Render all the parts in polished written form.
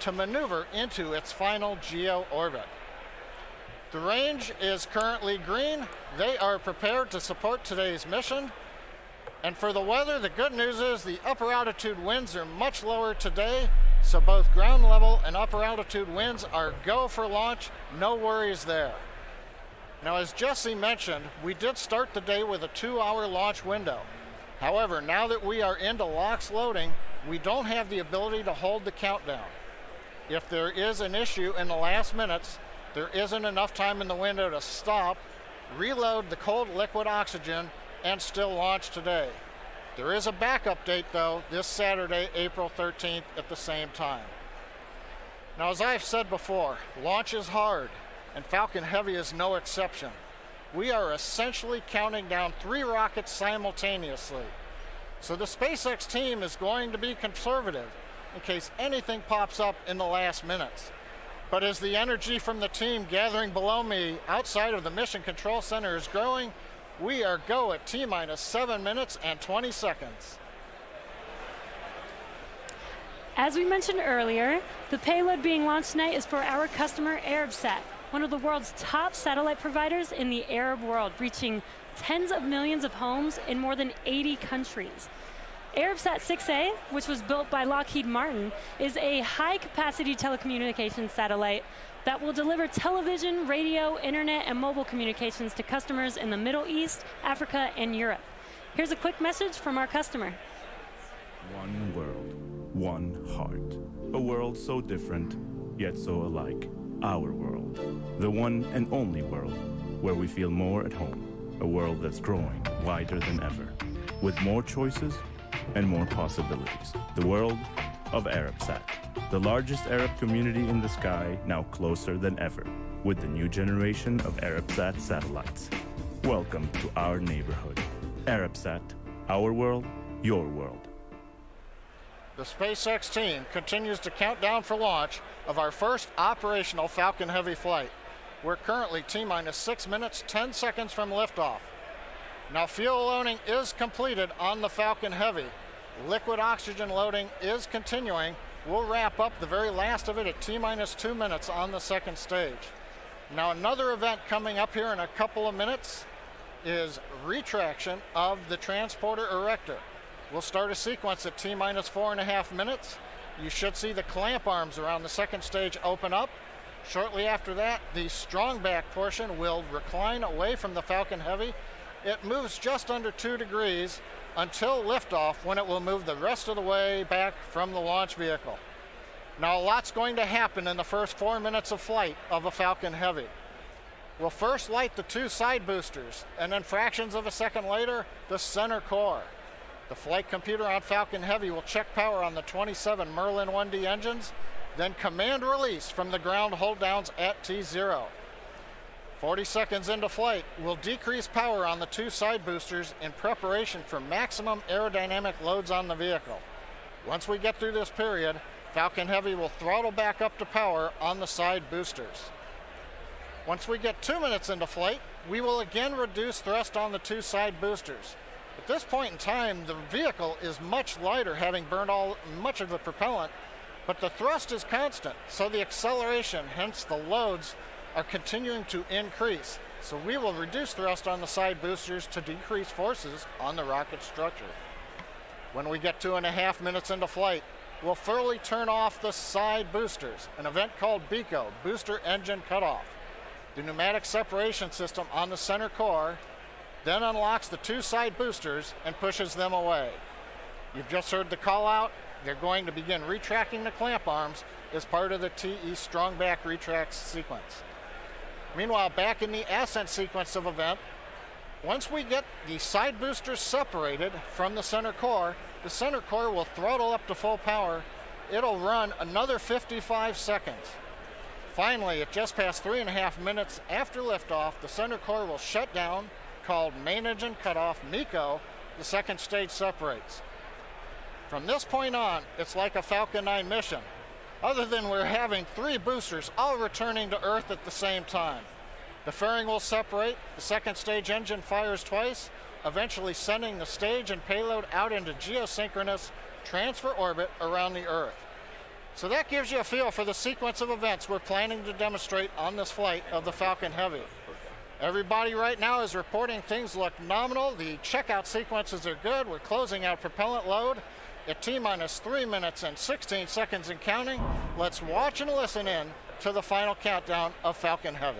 to maneuver into its final geo orbit. The range is currently green. They are prepared to support today's mission. And for the weather, the good news is the upper altitude winds are much lower today, so both ground level and upper altitude winds are go for launch. No worries there. Now, as Jesse mentioned, we did start the day with a 2-hour launch window. However, now that we are into LOX loading, we don't have the ability to hold the countdown. If there is an issue in the last minutes, there isn't enough time in the window to stop, reload the cold liquid oxygen, and still launch today. There is a backup date though, this Saturday, April 13th at the same time. Now, as I've said before, launch is hard, and Falcon Heavy is no exception. We are essentially counting down 3 rockets simultaneously. So the SpaceX team is going to be conservative in case anything pops up in the last minutes. But as the energy from the team gathering below me outside of the Mission Control Center is growing, we are go at T-minus 7 minutes and 20 seconds. As we mentioned earlier, the payload being launched tonight is for our customer Arabsat, one of the world's top satellite providers in the Arab world, reaching tens of millions of homes in more than 80 countries. Arabsat 6A, which was built by Lockheed Martin, is a high-capacity telecommunications satellite that will deliver television, radio, internet, and mobile communications to customers in the Middle East, Africa, and Europe. Here's a quick message from our customer. One world, one heart. A world so different, yet so alike. Our world. The one and only world where we feel more at home. A world that's growing wider than ever, with more choices and more possibilities. The world of Arabsat, the largest Arab community in the sky, now closer than ever, with the new generation of Arabsat satellites. Welcome to our neighborhood. Arabsat, our world, your world. The SpaceX team continues to count down for launch of our first operational Falcon Heavy flight. We're currently T-minus 6 minutes, 10 seconds from liftoff. Now, fuel loading is completed on the Falcon Heavy. Liquid oxygen loading is continuing. We'll wrap up the very last of it at T-minus 2 minutes on the second stage. Now, another event coming up here in a couple of minutes is retraction of the transporter erector. We'll start a sequence at T-minus 4.5 minutes. You should see the clamp arms around the second stage open up. Shortly after that, the strong back portion will recline away from the Falcon Heavy. It moves just under 2 degrees until liftoff, when it will move the rest of the way back from the launch vehicle. Now, a lot's going to happen in the first 4 minutes of flight of a Falcon Heavy. We'll first light the 2 side boosters, and then fractions of a second later, the center core. The flight computer on Falcon Heavy will check power on the 27 Merlin 1D engines, then command release from the ground hold downs at T0. 40 seconds into flight, we'll decrease power on the 2 side boosters in preparation for maximum aerodynamic loads on the vehicle. Once we get through this period, Falcon Heavy will throttle back up to power on the side boosters. Once we get 2 minutes into flight, we will again reduce thrust on the 2 side boosters. At this point in time, the vehicle is much lighter, having burned much of the propellant, but the thrust is constant, so the acceleration, hence the loads, are continuing to increase. So we will reduce thrust on the side boosters to decrease forces on the rocket structure. When we get 2.5 minutes into flight, we'll fully turn off the side boosters, an event called BECO, Booster Engine Cutoff. The pneumatic separation system on the center core then unlocks the 2 side boosters and pushes them away. You've just heard the call out. They're going to begin retracting the clamp arms as part of the TE strong back retract sequence. Meanwhile, back in the ascent sequence of event, once we get the side boosters separated from the center core will throttle up to full power. It'll run another 55 seconds. Finally, at just past 3.5 minutes after liftoff, the center core will shut down, called Main Engine Cutoff, MECO. The second stage separates. From this point on, it's like a Falcon 9 mission, other than we're having 3 boosters all returning to Earth at the same time. The fairing will separate, the second stage engine fires twice, eventually sending the stage and payload out into geosynchronous transfer orbit around the Earth. So that gives you a feel for the sequence of events we're planning to demonstrate on this flight of the Falcon Heavy. Everybody right now is reporting things look nominal. The checkout sequences are good. We're closing out propellant load at T-minus 3 minutes and 16 seconds and counting. Let's watch and listen in to the final countdown of Falcon Heavy.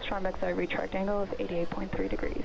Strombeck's retract angle of 88.3 degrees.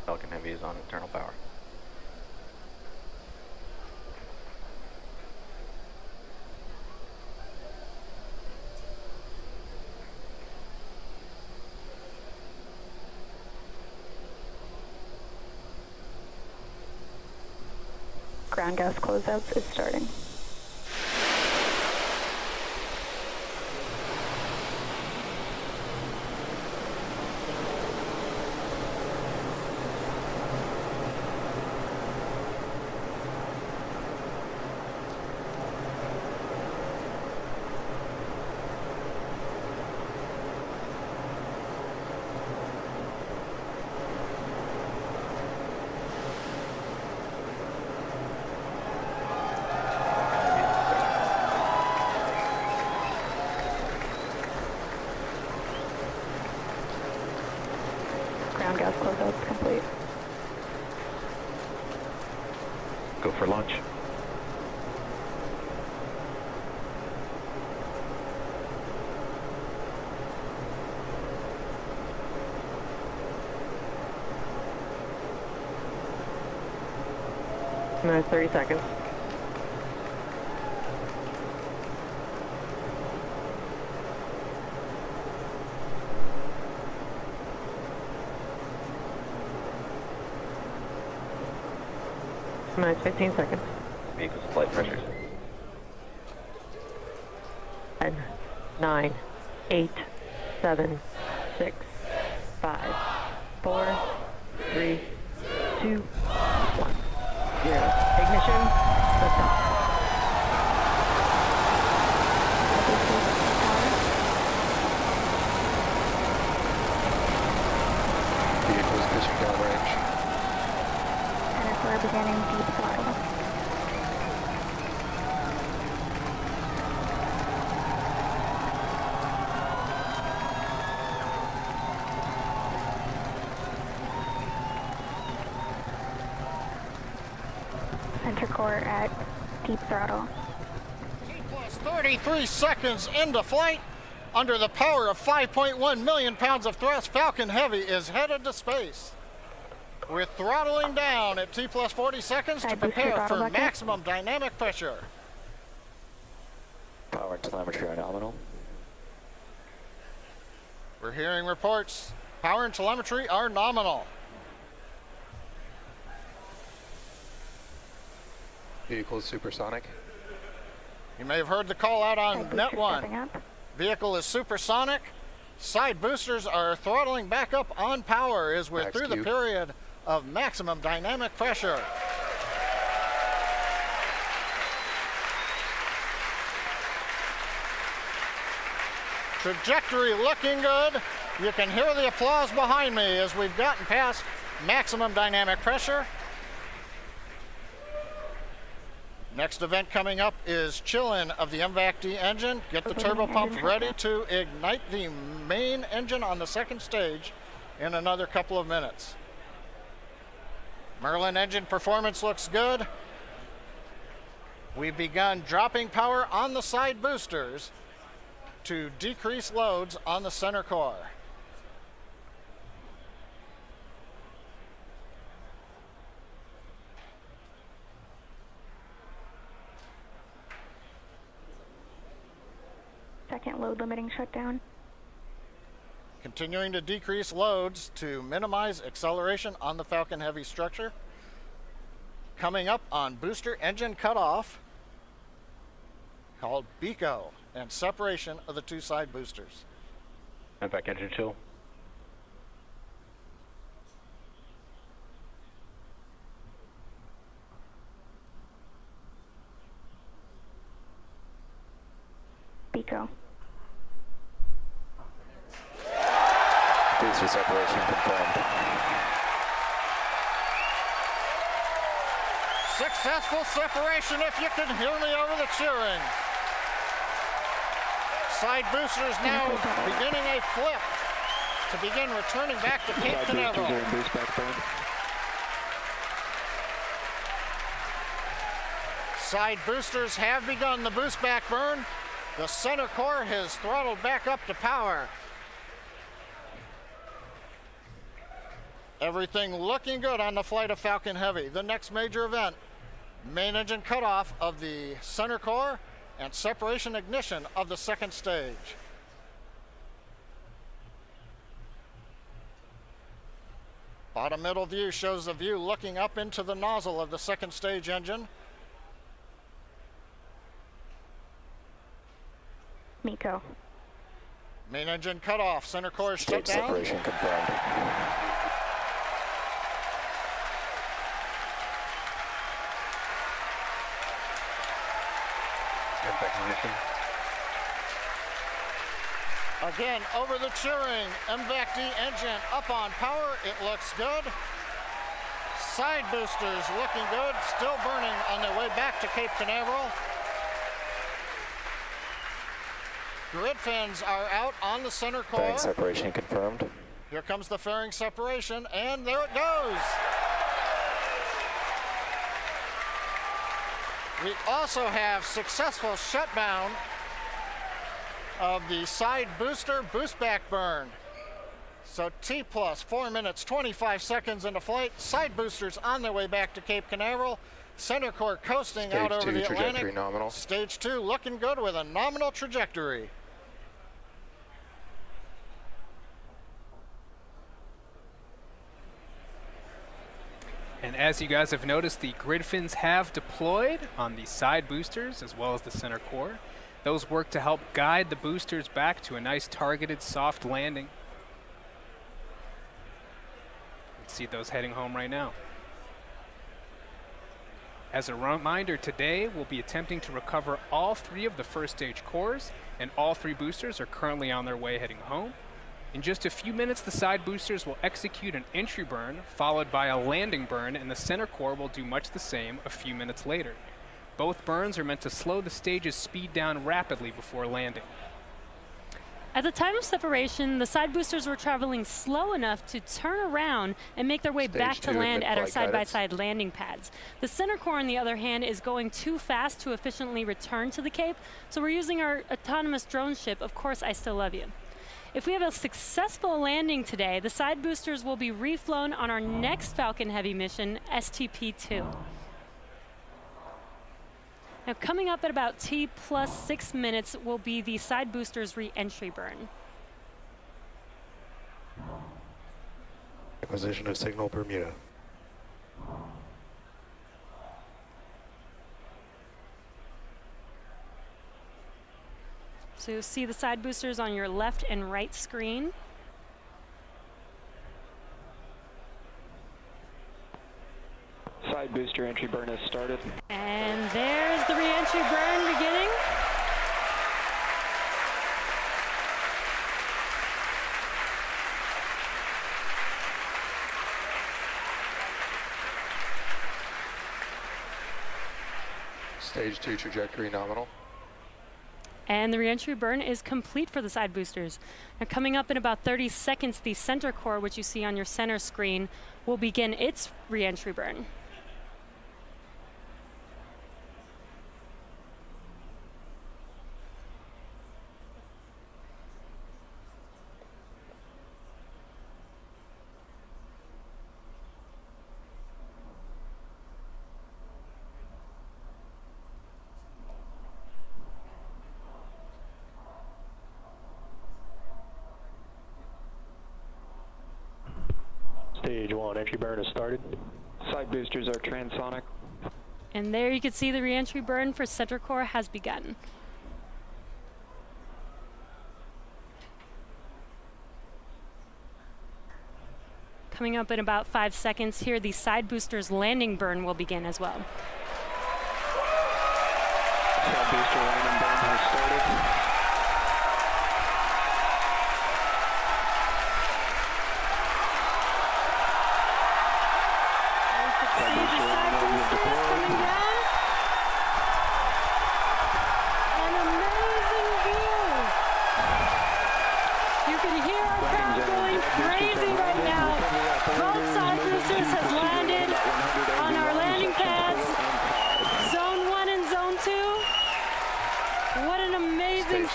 Falcon Heavy is on internal power. Ground gas closeouts is starting. Ground gas closeouts complete. Go for launch. Another 30 seconds. Minus 15 seconds. Vehicle's flight pressures. 10, 9, 8, 7, 6, 5, 4, 3, 2, 1, 0. Ignition, liftoff. Vehicle's pitching down range. And if we're beginning deep throttle. Center core at deep throttle. Plus 33 seconds into flight. Under the power of 5.1 million pounds of thrust, Falcon Heavy is headed to space. We're throttling down at T plus 40 seconds to prepare for maximum dynamic pressure. Power and telemetry are nominal. We're hearing reports. Power and telemetry are nominal. Vehicle is supersonic. You may have heard the call out on net one. Vehicle is supersonic. Side boosters are throttling back up on power as we're through the period of maximum dynamic pressure. Trajectory looking good. You can hear the applause behind me as we've gotten past maximum dynamic pressure. Next event coming up is chill-in of the MVAC-D engine. Get the turbo pump ready to ignite the main engine on the second stage in another couple of minutes. Merlin engine performance looks good. We've begun dropping power on the side boosters to decrease loads on the center core. Second load limiting shutdown. Continuing to decrease loads to minimize acceleration on the Falcon Heavy structure. Coming up on booster engine cutoff, called BECO, and separation of the two side boosters. MVAC engine chill. BECO. Booster separation confirmed. Successful separation, if you can hear me over the cheering. Side boosters now beginning a flip to begin returning back to Cape Canaveral. Side boosters have begun the boost back burn. The center core has throttled back up to power. Everything looking good on the flight of Falcon Heavy. The next major event, main engine cutoff of the center core and separation ignition of the second stage. Bottom middle view shows the view looking up into the nozzle of the second stage engine. MECO. Main engine cutoff, center core is shut Stage down. separation confirmed. MVAC ignition. Again, over the cheering, MVAC-D engine up on power, it looks good. Side boosters looking good, still burning on their way back to Cape Canaveral. Grid fins are out on the center core. Fairing separation confirmed. Here comes the fairing separation, and there it goes. We also have successful shutdown of the side booster boost back burn. So T plus 4 minutes, 25 seconds into flight. Side boosters on their way back to Cape Canaveral. Center core coasting out over the trajectory Atlantic. nominal. Stage 2 looking good with a nominal trajectory. And as you guys have noticed, the grid fins have deployed on the side boosters as well as the center core. Those work to help guide the boosters back to a nice targeted soft landing. Let's see those heading home right now. As a reminder, today we'll be attempting to recover all 3 of the first stage cores, and all 3 boosters are currently on their way heading home. In just a few minutes, the side boosters will execute an entry burn, followed by a landing burn, and the center core will do much the same a few minutes later. Both burns are meant to slow the stage's speed down rapidly before landing. At the time of separation, the side boosters were traveling slow enough to turn around and make their way Stage back to 2 land at our mid-flight side-by-side landing pads. The center core, on the other hand, is going too fast to efficiently return to the Cape, so we're using our autonomous drone ship, Of Course I Still Love You. If we have a successful landing today, the side boosters will be reflown on our next Falcon Heavy mission, STP-2. Now, coming up at about T plus 6 minutes will be the side boosters re-entry burn. Acquisition of signal Bermuda. So you'll see the side boosters on your left and right screen. Side booster entry burn has started. And there's the re-entry burn beginning. Stage 2 trajectory nominal. And the reentry burn is complete for the side boosters. Now coming up in about 30 seconds, the center core, which you see on your center screen, will begin its reentry burn. Stage 1, entry burn has started. Side boosters are transonic. And there you can see the reentry burn for center core has begun. Coming up in about 5 seconds here, the side boosters landing burn will begin as well. Side booster landing burn has started.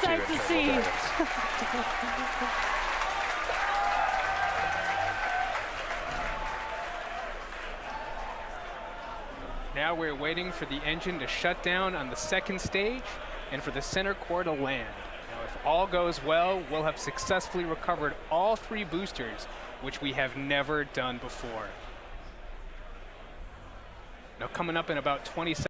Sight to see. Now we're waiting for the engine to shut down on the second stage and for the center core to land. Now, if all goes well, we'll have successfully recovered all 3 boosters, which we have never done before. Now, coming up in about 20 seconds.